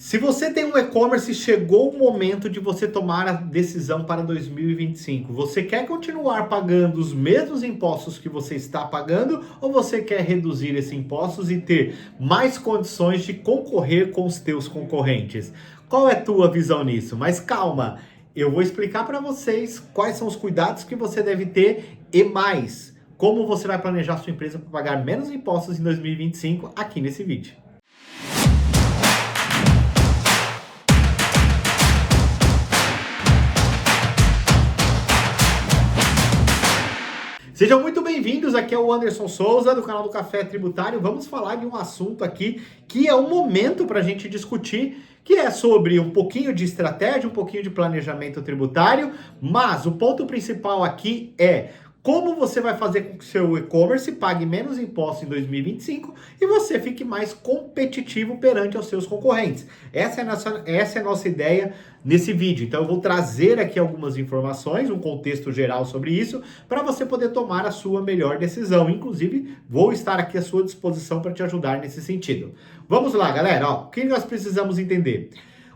Se você tem um e-commerce, chegou o momento de você tomar a decisão para 2025. Você quer continuar pagando os mesmos impostos que você está pagando ou você quer reduzir esses impostos e ter mais condições de concorrer com os teus concorrentes? Qual é a tua visão nisso? Mas calma, eu vou explicar para vocês quais são os cuidados que você deve ter e mais, como você vai planejar sua empresa para pagar menos impostos em 2025 aqui nesse vídeo. Sejam muito bem-vindos, aqui é o Anderson Souza, do canal do Café Tributário. Vamos falar de um assunto aqui que é um momento para a gente discutir, que é sobre um pouquinho de estratégia, um pouquinho de planejamento tributário, mas o ponto principal aqui é como você vai fazer com que o seu e-commerce pague menos impostos em 2025 e você fique mais competitivo perante os seus concorrentes. Essa é a nossa ideia nesse vídeo. Então eu vou trazer aqui algumas informações, um contexto geral sobre isso, para você poder tomar a sua melhor decisão. Inclusive, vou estar aqui à sua disposição para te ajudar nesse sentido. Vamos lá, galera. O que nós precisamos entender?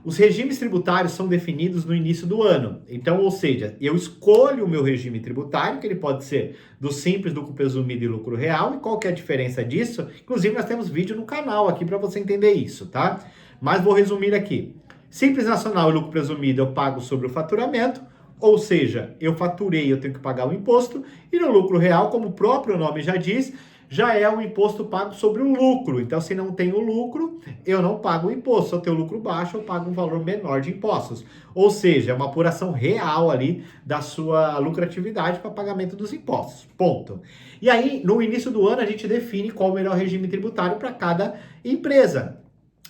Os regimes tributários são definidos no início do ano. Então, ou seja, eu escolho o meu regime tributário, que ele pode ser do simples, lucro presumido e lucro real. E qual que é a diferença disso? Inclusive, nós temos vídeo no canal aqui para você entender isso, tá? Mas vou resumir aqui. Simples nacional e lucro presumido eu pago sobre o faturamento, ou seja, eu faturei, eu tenho que pagar o imposto. E no lucro real, como o próprio nome já diz, já é o imposto pago sobre o lucro. Então, se não tem o lucro, eu não pago o imposto. Se eu tenho lucro baixo, eu pago um valor menor de impostos. Ou seja, é uma apuração real ali da sua lucratividade para pagamento dos impostos. Ponto. E aí, no início do ano, a gente define qual o melhor regime tributário para cada empresa.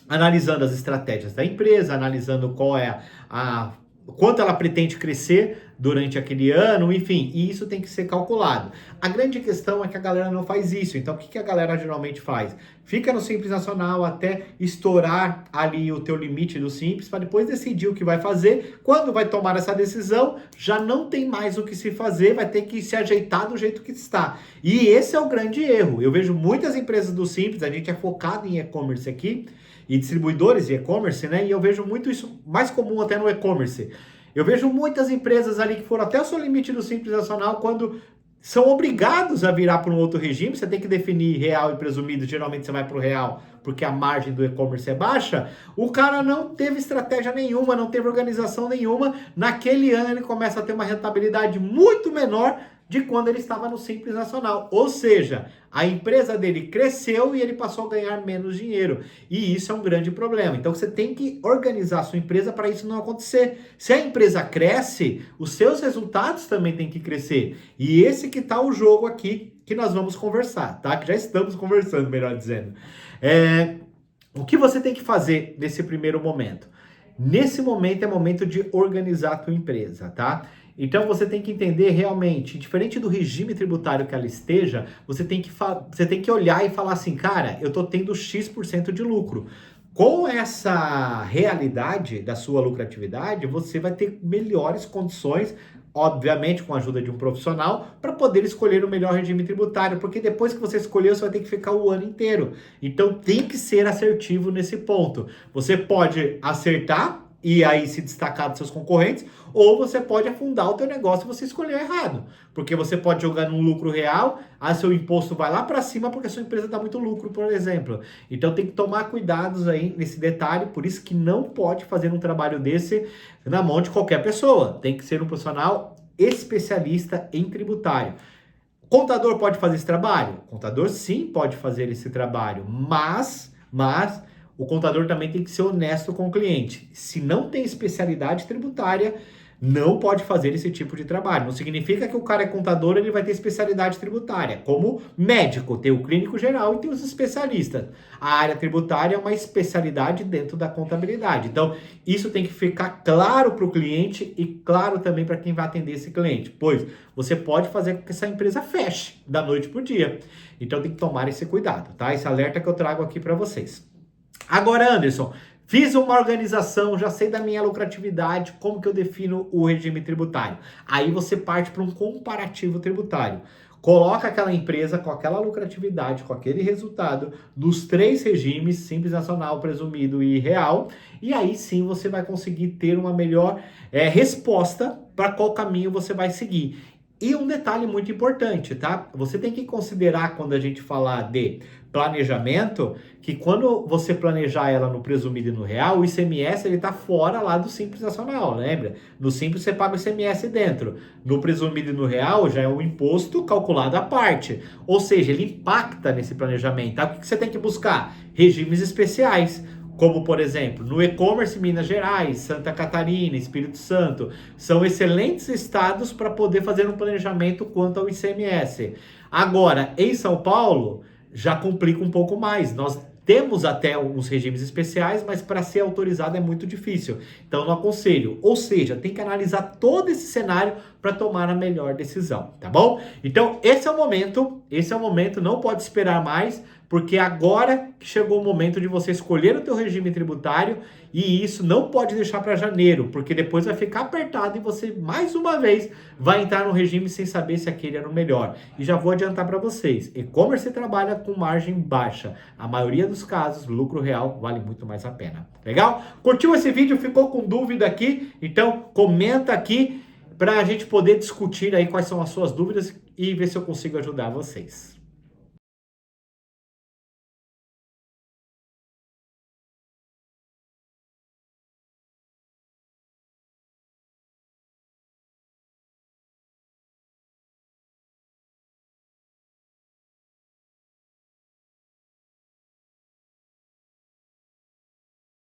Analisando as estratégias da empresa, analisando qual é quanto ela pretende crescer durante aquele ano, enfim, e isso tem que ser calculado. A grande questão é que a galera não faz isso. Então, o que a galera geralmente faz? Fica no Simples Nacional até estourar ali o teu limite do Simples, para depois decidir o que vai fazer. Quando vai tomar essa decisão, já não tem mais o que se fazer, vai ter que se ajeitar do jeito que está. E esse é o grande erro. Eu vejo muitas empresas do Simples, a gente é focado em e-commerce aqui, e distribuidores de e-commerce, né? E eu vejo muito isso, mais comum até no e-commerce. Eu vejo muitas empresas ali que foram até o seu limite do Simples Nacional quando são obrigados a virar para um outro regime. Você tem que definir real e presumido, geralmente você vai para o real porque a margem do e-commerce é baixa. O cara não teve estratégia nenhuma, não teve organização nenhuma. Naquele ano ele começa a ter uma rentabilidade muito menor de quando ele estava no Simples Nacional. Ou seja, a empresa dele cresceu e ele passou a ganhar menos dinheiro. E isso é um grande problema. Então você tem que organizar a sua empresa para isso não acontecer. Se a empresa cresce, os seus resultados também têm que crescer. E esse que está o jogo aqui que nós vamos conversar, tá? Que já estamos conversando, melhor dizendo. O que você tem que fazer nesse primeiro momento? Nesse momento é momento de organizar a tua empresa, tá? Então você tem que entender realmente, diferente do regime tributário que ela esteja, você tem que olhar e falar assim, cara, eu tô tendo X% de lucro. Com essa realidade da sua lucratividade, você vai ter melhores condições, obviamente com a ajuda de um profissional, para poder escolher o melhor regime tributário, porque depois que você escolheu, você vai ter que ficar o ano inteiro. Então tem que ser assertivo nesse ponto. Você pode acertar e aí se destacar dos seus concorrentes, ou você pode afundar o teu negócio se você escolher errado. Porque você pode jogar num lucro real, aí seu imposto vai lá para cima porque a sua empresa dá muito lucro, por exemplo. Então tem que tomar cuidados aí nesse detalhe, por isso que não pode fazer um trabalho desse na mão de qualquer pessoa. Tem que ser um profissional especialista em tributário. Contador pode fazer esse trabalho? Contador sim pode fazer esse trabalho, mas o contador também tem que ser honesto com o cliente. Se não tem especialidade tributária, não pode fazer esse tipo de trabalho. Não significa que o cara é contador, ele vai ter especialidade tributária. Como médico, tem o clínico geral e tem os especialistas. A área tributária é uma especialidade dentro da contabilidade. Então, isso tem que ficar claro para o cliente e claro também para quem vai atender esse cliente. Pois você pode fazer com que essa empresa feche da noite para o dia. Então, tem que tomar esse cuidado, tá? Esse alerta que eu trago aqui para vocês. Agora, Anderson, fiz uma organização, já sei da minha lucratividade, como que eu defino o regime tributário? Aí você parte para um comparativo tributário. coloca aquela empresa com aquela lucratividade, com aquele resultado, nos 3 regimes, Simples Nacional, Presumido e Real, e aí sim você vai conseguir ter uma melhor resposta para qual caminho você vai seguir. E um detalhe muito importante, tá? Você tem que considerar, quando a gente falar de planejamento, que quando você planejar ela no presumido e no real, o ICMS ele tá fora lá do Simples Nacional, lembra? No Simples você paga o ICMS dentro. No presumido e no real já é um imposto calculado à parte. Ou seja, ele impacta nesse planejamento. Tá? O que você tem que buscar? Regimes especiais. Como, por exemplo, no e-commerce Minas Gerais, Santa Catarina, Espírito Santo, são excelentes estados para poder fazer um planejamento quanto ao ICMS. Agora, em São Paulo, já complica um pouco mais. Nós temos até alguns regimes especiais, mas para ser autorizado é muito difícil. Então, não aconselho. Ou seja, tem que analisar todo esse cenário para tomar a melhor decisão, tá bom? Então, esse é o momento, não pode esperar mais, porque agora que chegou o momento de você escolher o teu regime tributário, e isso não pode deixar para janeiro, porque depois vai ficar apertado e você, mais uma vez, vai entrar no regime sem saber se aquele era o melhor. E já vou adiantar para vocês, e-commerce trabalha com margem baixa. A maioria dos casos, lucro real vale muito mais a pena. Legal? Curtiu esse vídeo? Ficou com dúvida aqui? Então, comenta aqui para a gente poder discutir aí quais são as suas dúvidas e ver se eu consigo ajudar vocês.